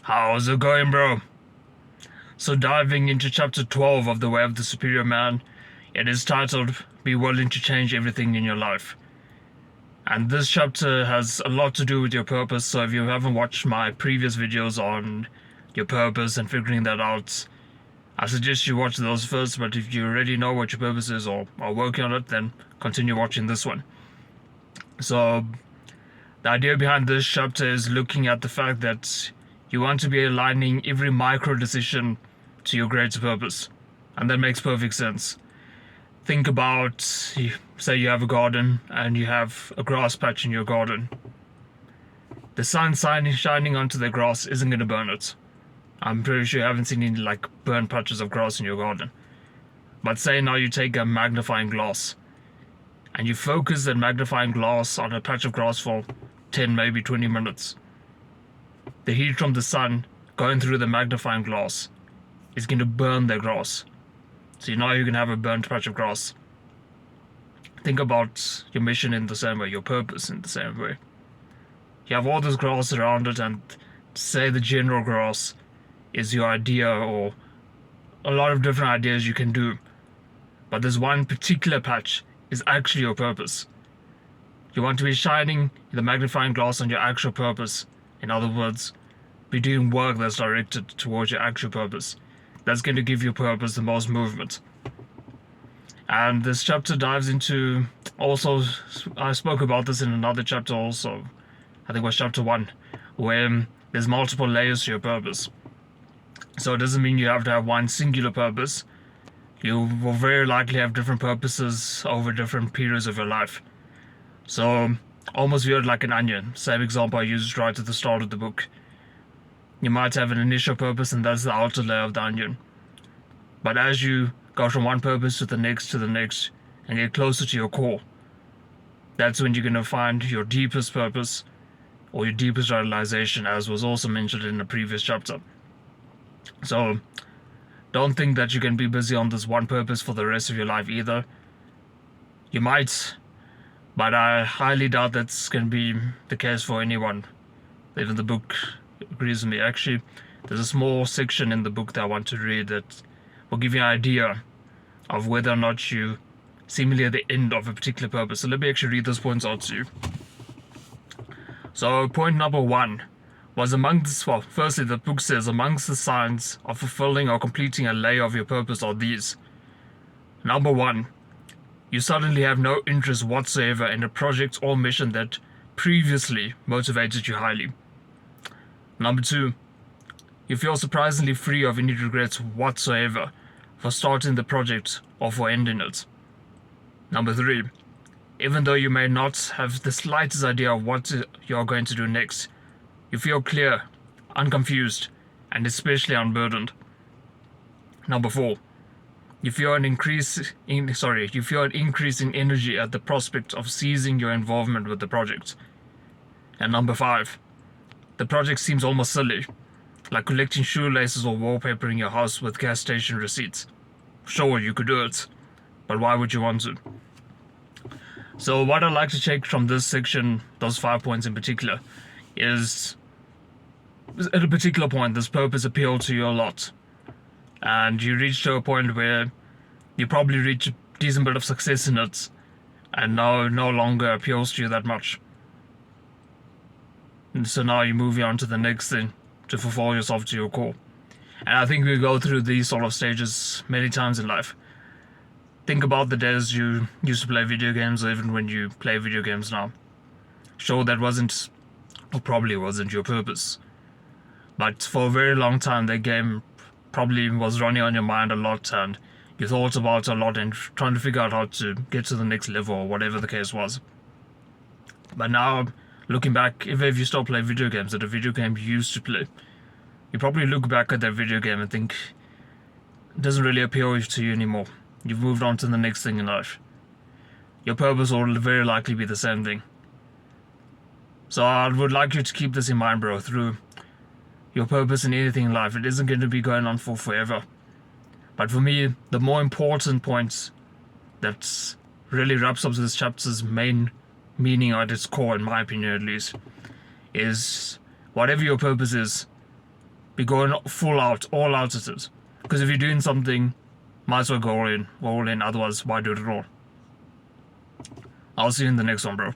How's it going, bro? So diving into chapter 12 of The Way of the Superior Man, it is titled Be Willing to Change Everything in Your Life. And this chapter has a lot to do with your purpose, so if you haven't watched my previous videos on your purpose and figuring that out, I suggest you watch those first, but if you already know what your purpose is or are working on it, then continue watching this one. So, the idea behind this chapter is looking at the fact that you want to be aligning every micro decision to your greater purpose. And that makes perfect sense. Think about, say you have a garden and you have a grass patch in your garden. The sun shining onto the grass isn't going to burn it. I'm pretty sure you haven't seen any burnt patches of grass in your garden. But say now you take a magnifying glass and you focus that magnifying glass on a patch of grass for 10, maybe 20 minutes. The heat from the sun going through the magnifying glass is going to burn the grass. So now you can have a burnt patch of grass. Think about your mission in the same way, your purpose in the same way. You have all this grass around it, and say the general grass is your idea or a lot of different ideas you can do. But this one particular patch is actually your purpose. You want to be shining the magnifying glass on your actual purpose. In other words, be doing work that's directed towards your actual purpose. That's going to give your purpose the most movement. And this chapter dives into, also, I spoke about this in another chapter also, I think it was chapter 1, where there's multiple layers to your purpose. So it doesn't mean you have to have one singular purpose. You will very likely have different purposes over different periods of your life. So, almost viewed like an onion. Same example I used right at the start of the book. You might have an initial purpose, and that's the outer layer of the onion. But as you go from one purpose to the next, and get closer to your core, that's when you're going to find your deepest purpose, or your deepest realization, as was also mentioned in the previous chapter. So, don't think that you can be busy on this one purpose for the rest of your life either. You might, but I highly doubt that's going to be the case for anyone. Even the book agrees with me. Actually, there's a small section in the book that I want to read that will give you an idea of whether or not you seemingly at the end of a particular purpose. So let me actually read those points out to you. So point number 1 was firstly the book says amongst the signs of fulfilling or completing a layer of your purpose are these. Number 1, you suddenly have no interest whatsoever in a project or mission that previously motivated you highly. Number 2, you feel surprisingly free of any regrets whatsoever for starting the project or for ending it. Number 3, even though you may not have the slightest idea of what you are going to do next, you feel clear, unconfused, and especially unburdened. Number 4, you feel an increase in energy at the prospect of ceasing your involvement with the project. And number 5, the project seems almost silly, like collecting shoelaces or wallpapering your house with gas station receipts. Sure, you could do it, but why would you want to? So what I'd like to take from this section, those 5 points in particular, is at a particular point this purpose appealed to you a lot. And you reach to a point where you probably reach a decent bit of success in it, and now no longer appeals to you that much. And so now you move on to the next thing to fulfill yourself to your core. And I think we go through these sort of stages many times in life. Think about the days you used to play video games, or even when you play video games now. Sure, that wasn't, or probably wasn't your purpose. But for a very long time, that game probably was running on your mind a lot, and you thought about it a lot and trying to figure out how to get to the next level, or whatever the case was. But now, looking back, if you still play video games, at a video game you used to play, you probably look back at that video game and think it doesn't really appeal to you anymore. You've moved on to the next thing in life. Your purpose will very likely be the same thing. So I would like you to keep this in mind, bro, through your purpose in anything in life. It isn't going to be going on for forever. But for me, the more important point that really wraps up this chapter's main meaning at its core, in my opinion at least, is whatever your purpose is, be going full out, all out at it. Because if you're doing something, might as well go all in, otherwise why do it at all? I'll see you in the next one, bro.